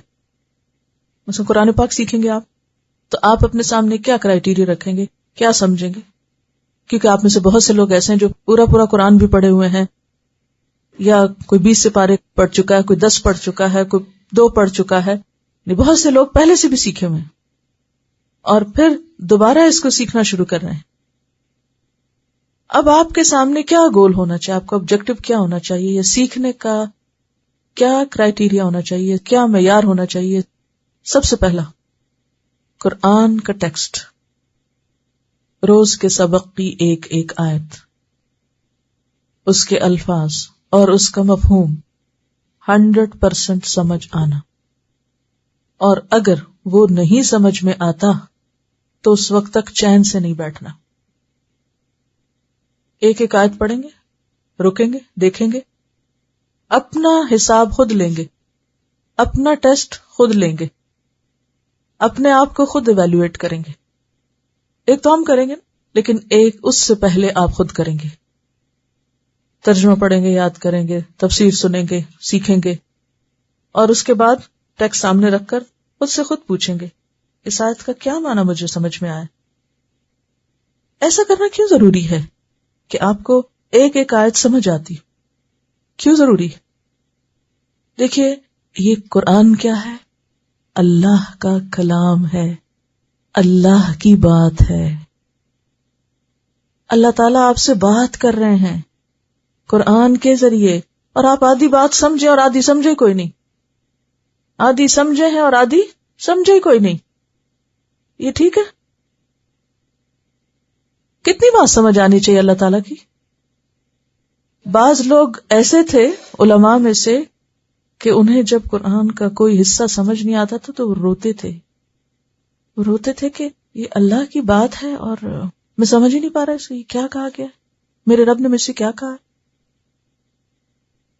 مثلا قرآن پاک سیکھیں گے آپ تو آپ اپنے سامنے کیا کرائیٹیریا رکھیں گے، کیا سمجھیں گے؟ کیونکہ آپ میں سے بہت سے لوگ ایسے ہیں جو پورا قرآن بھی پڑھے ہوئے ہیں، یا کوئی 20 سپارے پڑھ چکا ہے، کوئی 10 پڑھ چکا ہے، کوئی 2 پڑھ چکا ہے، بہت سے لوگ پہلے سے بھی سیکھے ہوئے ہیں اور پھر دوبارہ اس کو سیکھنا شروع کر رہے ہیں۔ اب آپ کے سامنے کیا گول ہونا چاہیے، آپ کا آبجیکٹو کیا ہونا چاہیے، یا سیکھنے کا کیا کرائیٹیریا ہونا چاہیے، کیا معیار ہونا چاہیے؟ سب سے پہلا قرآن کا ٹیکسٹ، روز کے سبق کی ایک ایک آیت، اس کے الفاظ اور اس کا مفہوم 100% سمجھ آنا، اور اگر وہ نہیں سمجھ میں آتا تو اس وقت تک چین سے نہیں بیٹھنا۔ ایک ایک آیت پڑھیں گے، رکیں گے، دیکھیں گے، اپنا حساب خود لیں گے، اپنا ٹیسٹ خود لیں گے، اپنے آپ کو خود ایویلویٹ کریں گے۔ ایک تو ہم کریں گے لیکن ایک اس سے پہلے آپ خود کریں گے، ترجمہ پڑھیں گے، یاد کریں گے، تفسیر سنیں گے، سیکھیں گے، اور اس کے بعد ٹیکسٹ سامنے رکھ کر خود سے خود پوچھیں گے اس آیت کا کیا معنی مجھے سمجھ میں آیا۔ ایسا کرنا کیوں ضروری ہے کہ آپ کو ایک ایک آیت سمجھ آتی؟ کیوں ضروری ہے؟ دیکھیے، یہ قرآن کیا ہے؟ اللہ کا کلام ہے، اللہ کی بات ہے۔ اللہ تعالیٰ آپ سے بات کر رہے ہیں قرآن کے ذریعے، اور آپ آدھی بات سمجھے اور آدھی سمجھے کوئی نہیں، آدھی سمجھے ہیں اور آدھی سمجھے کوئی نہیں۔ یہ ٹھیک ہے؟ کتنی بات سمجھ آنی چاہیے اللہ تعالیٰ کی؟ بعض لوگ ایسے تھے علماء میں سے کہ انہیں جب قرآن کا کوئی حصہ سمجھ نہیں آتا تھا تو وہ روتے تھے، وہ روتے تھے کہ یہ اللہ کی بات ہے اور میں سمجھ ہی نہیں پا رہا اسے، کیا کہا گیا، میرے رب نے مجھ سے کیا کہا۔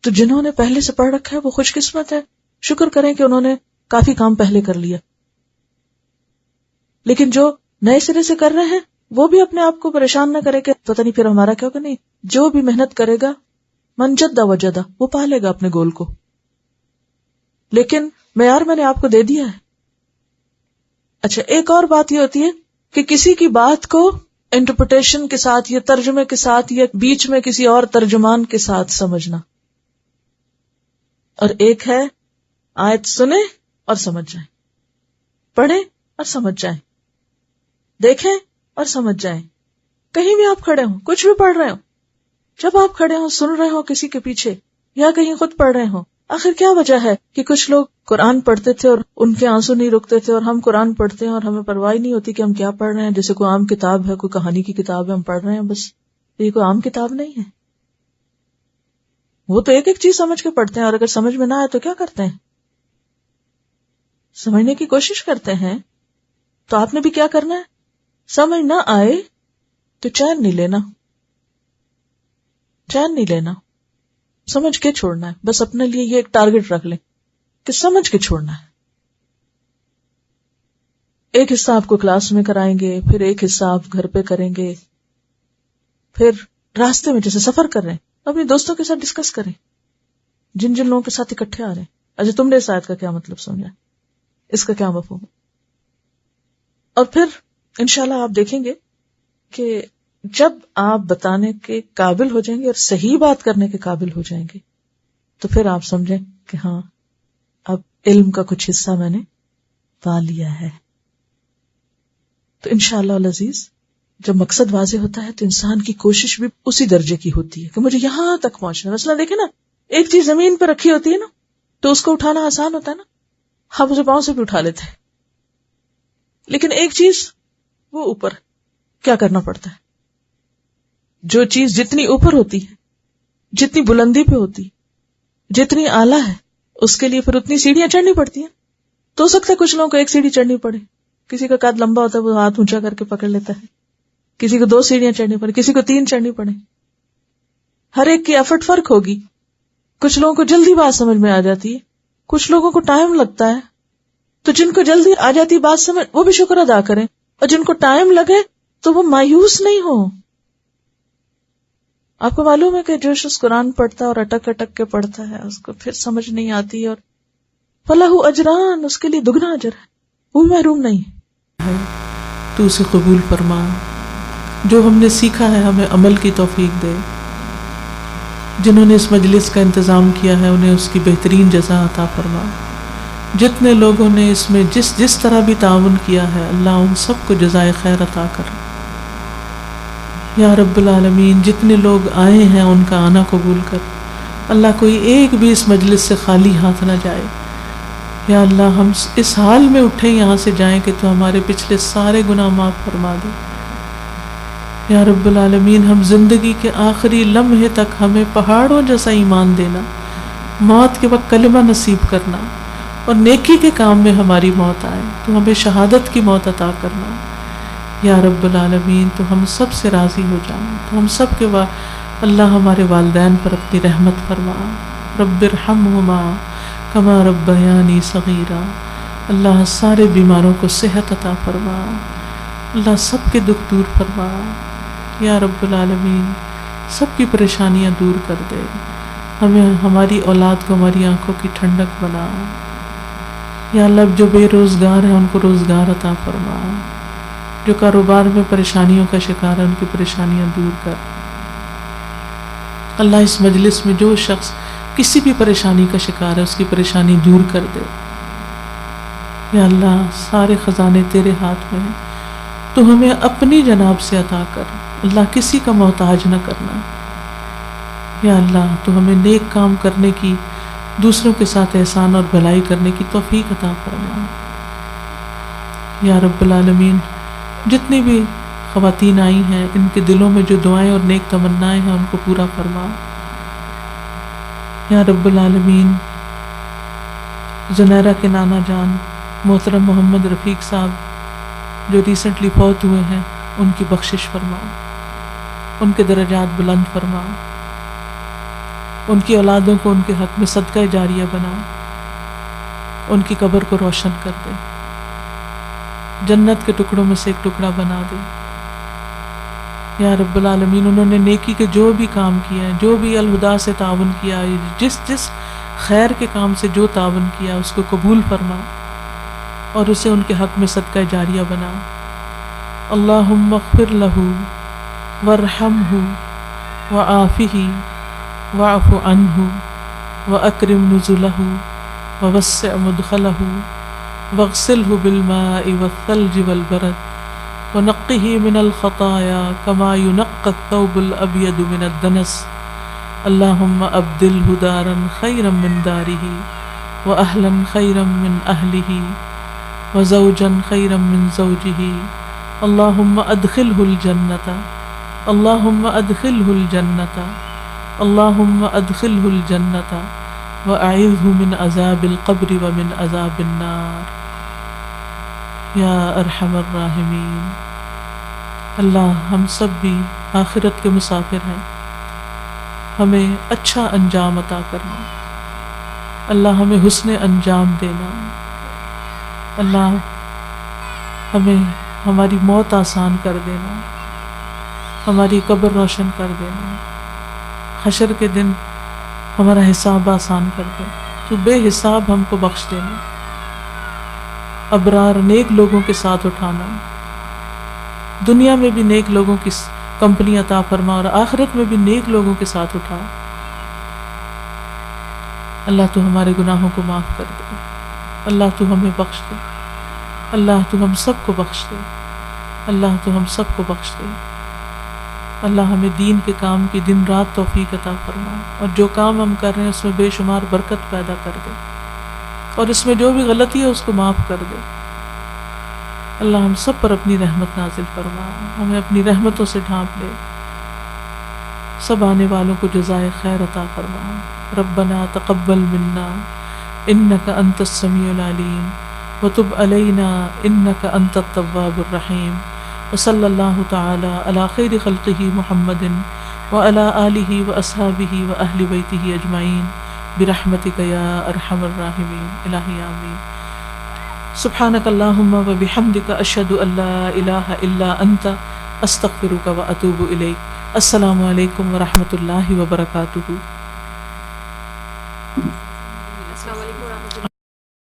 تو جنہوں نے پہلے سے پڑھ رکھا ہے وہ خوش قسمت ہے، شکر کریں کہ انہوں نے کافی کام پہلے کر لیا۔ لیکن جو نئے سرے سے کر رہے ہیں وہ بھی اپنے آپ کو پریشان نہ کرے کہ پتہ نہیں پھر ہمارا کیا ہوگا۔ نہیں، جو بھی محنت کرے گا من جدہ وجدہ، وہ پا لے گا اپنے گول کو۔ لیکن معیار میں نے آپ کو دے دیا ہے۔ اچھا، ایک اور بات یہ ہوتی ہے کہ کسی کی بات کو انٹرپریٹیشن کے ساتھ یا ترجمے کے ساتھ یا بیچ میں کسی اور ترجمان کے ساتھ سمجھنا، اور ایک ہے آیت سنیں اور سمجھ جائیں، پڑھیں اور سمجھ جائیں، دیکھیں اور سمجھ جائیں۔ کہیں بھی آپ کھڑے ہوں، کچھ بھی پڑھ رہے ہوں، جب آپ کھڑے ہوں، سن رہے ہوں کسی کے پیچھے یا کہیں خود پڑھ رہے ہوں، آخر کیا وجہ ہے کہ کچھ لوگ قرآن پڑھتے تھے اور ان کے آنسو نہیں رکتے تھے، اور ہم قرآن پڑھتے ہیں اور ہمیں پرواہ نہیں ہوتی کہ ہم کیا پڑھ رہے ہیں، جیسے کوئی عام کتاب ہے، کوئی کہانی کی کتاب ہے، ہم پڑھ رہے ہیں بس۔ یہ کوئی عام کتاب نہیں ہے، وہ تو ایک ایک چیز سمجھ کے پڑھتے ہیں، اور اگر سمجھ میں نہ آئے تو کیا کرتے ہیں؟ سمجھنے کی کوشش کرتے ہیں۔ تو آپ نے بھی کیا کرنا ہے؟ سمجھ نہ آئے تو چین نہیں لینا، چین نہیں لینا، سمجھ کے چھوڑنا ہے۔ بس اپنے لیے یہ ایک ٹارگٹ رکھ لیں کہ سمجھ کے چھوڑنا ہے۔ ایک حصہ آپ کو کلاس میں کرائیں گے، پھر ایک حصہ آپ گھر پہ کریں گے، پھر راستے میں جیسے سفر کر رہے ہیں اپنے دوستوں کے ساتھ ڈسکس کریں، جن جن لوگوں کے ساتھ اکٹھے آ رہے ہیں، اچھا تم نے اس آیت کا کیا مطلب سمجھا، اس کا کیا مفہوم ہے. اور پھر انشاءاللہ آپ دیکھیں گے کہ جب آپ بتانے کے قابل ہو جائیں گے اور صحیح بات کرنے کے قابل ہو جائیں گے تو پھر آپ سمجھیں کہ ہاں اب علم کا کچھ حصہ میں نے پا لیا ہے. تو انشاءاللہ العزیز جب مقصد واضح ہوتا ہے تو انسان کی کوشش بھی اسی درجے کی ہوتی ہے کہ مجھے یہاں تک پہنچنا. مثلا دیکھیں نا، ایک چیز زمین پہ رکھی ہوتی ہے نا تو اس کو اٹھانا آسان ہوتا ہے نا، ہم اسے پاؤں سے بھی اٹھا لیتے ہیں. لیکن ایک چیز وہ اوپر، کیا کرنا پڑتا ہے؟ جو چیز جتنی اوپر ہوتی ہے، جتنی بلندی پہ ہوتی، جتنی اعلیٰ ہے، اس کے لیے پھر اتنی سیڑھیاں چڑھنی پڑتی ہیں. تو ہو سکتا ہے کچھ لوگوں کو ایک سیڑھی چڑھنی پڑے، کسی کا قد لمبا ہوتا ہے وہ ہاتھ اونچا کر کے پکڑ لیتا ہے، کسی کو 2 سیڑھیاں چڑھنی پڑے، کسی کو 3 چڑھنی پڑے. ہر ایک کی ایفرٹ فرق ہوگی. کچھ لوگوں کو جلدی بات سمجھ میں آ جاتی ہے، کچھ لوگوں کو ٹائم لگتا ہے. تو جن کو جلدی آ جاتی بات سمجھ وہ بھی شکر ادا کریں، اور جن کو ٹائم لگے تو وہ مایوس نہیں ہو. آپ کو معلوم ہے کہ جو شخص قرآن پڑھتا ہے اور اٹک اٹک کے پڑھتا ہے اس کو پھر سمجھ نہیں آتی، اور فَلَهُ أَجْرَانِ، اس کے لیے دگنا اجر ہے، وہ محروم نہیں ہے. تو اسے قبول فرما، جو ہم نے سیکھا ہے ہمیں عمل کی توفیق دے. جنہوں نے اس مجلس کا انتظام کیا ہے انہیں اس کی بہترین جزا عطا فرما. جتنے لوگوں نے اس میں جس طرح بھی تعاون کیا ہے اللہ ان سب کو جزائے خیر عطا کر. یا رب العالمین جتنے لوگ آئے ہیں ان کا آنا قبول کر. اللہ کوئی ایک بھی اس مجلس سے خالی ہاتھ نہ جائے. یا اللہ ہم اس حال میں اٹھیں یہاں سے جائیں کہ تو ہمارے پچھلے سارے گناہ معاف فرما دے. یا رب العالمین ہم زندگی کے آخری لمحے تک ہمیں پہاڑوں جیسا ایمان دینا، موت کے وقت کلمہ نصیب کرنا، اور نیکی کے کام میں ہماری موت آئے تو ہمیں شہادت کی موت عطا کرنا. یا رب العالمین تو ہم سب سے راضی ہو جائیں. تو ہم سب کے اللہ ہمارے والدین پر اپنی رحمت فرما. رب ارحمہما کما ربیانی صغیرا. اللہ سارے بیماروں کو صحت عطا فرما. اللہ سب کے دکھ دور فرما. یا رب العالمین سب کی پریشانیاں دور کر دے. ہمیں ہماری اولاد کو ہماری آنکھوں کی ٹھنڈک بنا. یا اللہ جو بے روزگار ہیں ان کو روزگار عطا فرما. جو کاروبار میں پریشانیوں کا شکار ہے ان کی پریشانیاں دور کر. اللہ اس مجلس میں جو شخص کسی بھی پریشانی کا شکار ہے اس کی پریشانی دور کر دے. یا اللہ سارے خزانے تیرے ہاتھ میں ہیں، تو ہمیں اپنی جناب سے عطا کر. اللہ کسی کا محتاج نہ کرنا. یا اللہ تو ہمیں نیک کام کرنے کی، دوسروں کے ساتھ احسان اور بھلائی کرنے کی توفیق عطا فرما. یا رب العالمین جتنی بھی خواتین آئی ہیں ان کے دلوں میں جو دعائیں اور نیک تمنائیں ہیں ان کو پورا فرما. یا رب العالمین زنیرہ کے نانا جان محترم محمد رفیق صاحب جو ریسنٹلی فوت ہوئے ہیں ان کی بخشش فرما، ان کے درجات بلند فرما. ان کی اولادوں کو ان کے حق میں صدقہ جاریہ بنا. ان کی قبر کو روشن کر دے، جنت کے ٹکڑوں میں سے ایک ٹکڑا بنا دے. یا رب العالمین انہوں نے نیکی کے جو بھی کام کیا ہے، جو بھی الہدا سے تعاون کیا ہے، جس خیر کے کام سے جو تعاون کیا اس کو قبول فرما اور اسے ان کے حق میں صدقہ جاریہ بنا. اللہم اغفر لہ وارحمہ وعافہ واعف عنہ واکرم نزلہ ووسع مدخلہ واغسلہ بالماء والثلج والبرد ونقہ من الخطایا کما ینقى الثوب الابیض من الدنس. اللہم ابدلہ دارا خیرا من دارہ واہلا خیرا من اہلہ وزوجا خیرا من زوجہ. اللہم ادخلہ الجنۃ، اللہم ادخلہ الجنۃ، اللہم ادخلہ الجنۃ واعذہ من عذاب القبر ومن عذاب النار. یا ارحم الراحمین اللہ ہم سب بھی آخرت کے مسافر ہیں، ہمیں اچھا انجام عطا کرنا. اللہ ہمیں حسن انجام دینا. اللہ ہمیں ہماری موت آسان کر دینا. ہماری قبر روشن کر دینا، حشر کے دن ہمارا حساب آسان کر دے، تو بے حساب ہم کو بخش دینا، ابرار نیک لوگوں کے ساتھ اٹھانا، دنیا میں بھی نیک لوگوں کی کمپنی عطا فرما اور آخرت میں بھی نیک لوگوں کے ساتھ اٹھا۔ اللہ تو ہمارے گناہوں کو معاف کر دے، اللہ تو ہمیں بخش دے، اللہ تو ہم سب کو بخش دے، اللہ تو ہم سب کو بخش دے۔ اللہ ہمیں دین کے کام کی دن رات توفیق عطا فرما، اور جو کام ہم کر رہے ہیں اس میں بے شمار برکت پیدا کر دے، اور اس میں جو بھی غلطی ہے اس کو معاف کر دے۔ اللہ ہم سب پر اپنی رحمت نازل فرما، ہمیں اپنی رحمتوں سے ڈھانپ لے، سب آنے والوں کو جزائے خیر عطا فرما۔ ربنا تقبل منا انک انت السمیع العلیم وتب علینا انک انت التواب الرحیم، وصلی اللہ تعالی علی خیر خلقہ محمد وعلی آلہ واصحابہ واہل بیتہ اجمعین برحمتک یا ارحم الراحمین۔ الہی آمین۔ سبحانک اللہم وبحمدک اشہد ان لا الہ الا انت استغفرک واتوب الیک۔ السلام علیکم ورحمۃ اللہ وبرکاتہ۔